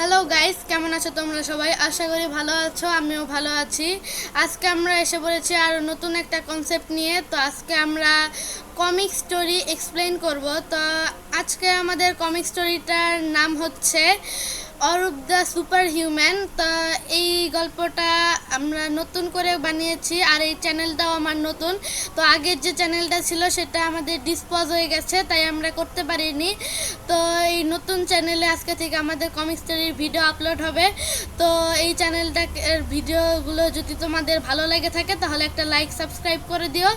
Hello guys, কেমন আছো তোমরা সবাই? আশা করি ভালো আছো, আমিও ভালো আছি। আজকে আমরা এসে পড়েছি আরও নতুন একটা কনসেপ্ট নিয়ে। তো আজকে আমরা কমিক স্টোরি এক্সপ্লেন করব। তো আজকে আমাদের কমিক স্টোরিটার নাম হচ্ছে অরূপ দ্য সুপার হিউম্যান। তো এই গল্পটা আমরা নতুন করে বানিয়েছি, আর এই চ্যানেলটাও আমার নতুন। তো আগের যে চ্যানেলটা ছিল সেটা আমাদের ডিসপোজ হয়ে গেছে, তাই আমরা করতে পারিনি। তো এই নতুন চ্যানেলে আজকে থেকে আমাদের কমিক স্টোরির ভিডিও আপলোড হবে। তো এই চ্যানেলটা ভিডিওগুলো যদি তোমাদের ভালো লেগে থাকে তাহলে একটা লাইক সাবস্ক্রাইব করে দিও।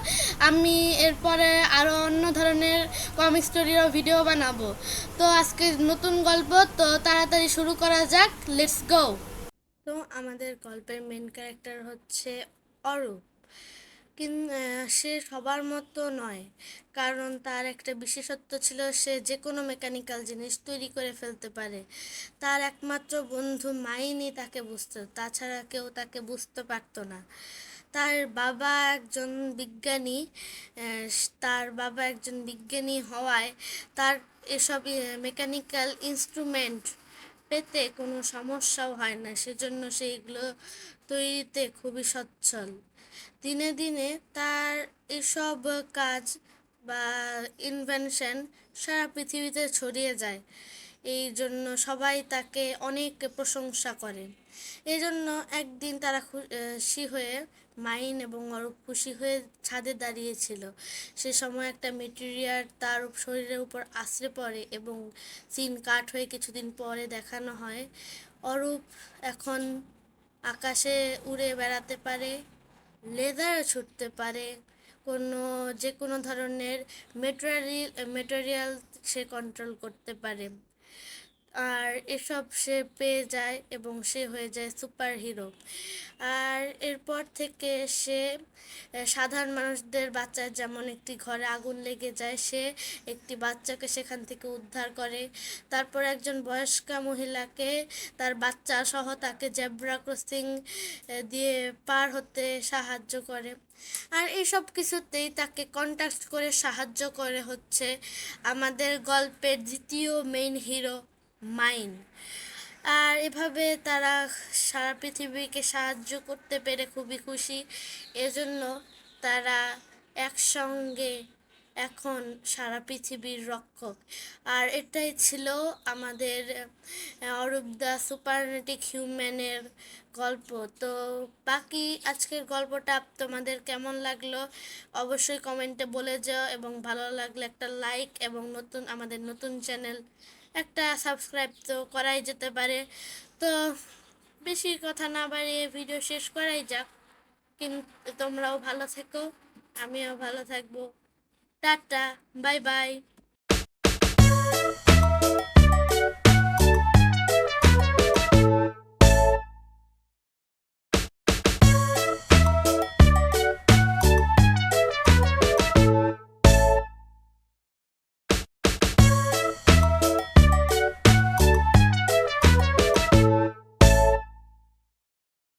আমি এরপরে আরও অন্য ধরনের কমিক স্টোরিরও ভিডিও বানাবো। তো আজকে নতুন গল্প, তো তাড়াতাড়ি শুরু করা যাক, লেটস গো। তো আমাদের গল্পের মেন ক্যারেক্টার হচ্ছে অরূপ। কিন্তু সে সবার মতো নয়, কারণ তার একটা বিশেষত্ব ছিল, সে যে কোনো মেকানিক্যাল জিনিস তৈরি করে ফেলতে পারে। তার একমাত্র বন্ধু মাইনই তাকে বুঝতো, তাছাড়া কেউ তাকে বুঝতে পারতো না। তার বাবা একজন বিজ্ঞানী। আহ, তার বাবা একজন বিজ্ঞানী হওয়ায় তার এসব মেকানিক্যাল ইনস্ট্রুমেন্ট পেতে কোনো সমস্যাও হয় না, সেজন্য সে এগুলো তৈরিতে খুবই সচ্ছল। দিনে দিনে তার এসব কাজ বা ইনভেনশন সারা পৃথিবীতে ছড়িয়ে যায়। এই জন্য সবাই তাকে অনেক প্রশংসা করে। এই জন্য একদিন তারা খুশি হয়ে, মাইন এবং অরূপ খুশি হয়ে ছাদে দাঁড়িয়েছিল। সে সময় একটা মেটেরিয়াল তার শরীরের উপর আছড়ে পড়ে এবং সিন কাট হয়ে কিছুদিন পরে দেখানো হয় অরূপ এখন আকাশে উড়ে বেড়াতে পারে, লেজার ছুটতে পারে, কোনো যে কোনো ধরনের মেটেরিয়াল সে কন্ট্রোল করতে পারে। আর এসব সে পেয়ে যায় এবং সে হয়ে যায় সুপার হিরো। আর এরপর থেকে সে সাধারণ মানুষদের বাচ্চার, যেমন একটি ঘরে আগুন লেগে যায়, সে একটি বাচ্চাকে সেখান থেকে উদ্ধার করে। তারপর একজন বয়স্কা মহিলাকে তার বাচ্চা সহ তাকে জেব্রা ক্রসিং দিয়ে পার হতে সাহায্য করে। আর এইসব কিছুতেই তাকে কন্ট্যাক্ট করে সাহায্য করে হচ্ছে আমাদের গল্পের দ্বিতীয় মেইন হিরো, মাইন। আর এভাবে তারা সারা পৃথিবীকে সাহায্য করতে পেরে খুবই খুশি। এজন্য তারা একসঙ্গে এখন সারা পৃথিবীর রক্ষক। আর এটাই ছিল আমাদের অরূপ দ্য সুপারনেটিক হিউম্যানের গল্প। তো বাকি আজকের গল্পটা তোমাদের কেমন লাগলো অবশ্যই কমেন্টে বলে যাও, এবং ভালো লাগলে একটা লাইক, এবং আমাদের নতুন চ্যানেল একটা সাবস্ক্রাইব তো করাই যেতে পারে। তো বেশি কথা না বাড়িয়ে ভিডিও শেষ করাই যাক। কিন্তু তোমরাও ভালো থেকো, আমিও ভালো থাকবো। Tata, bye bye.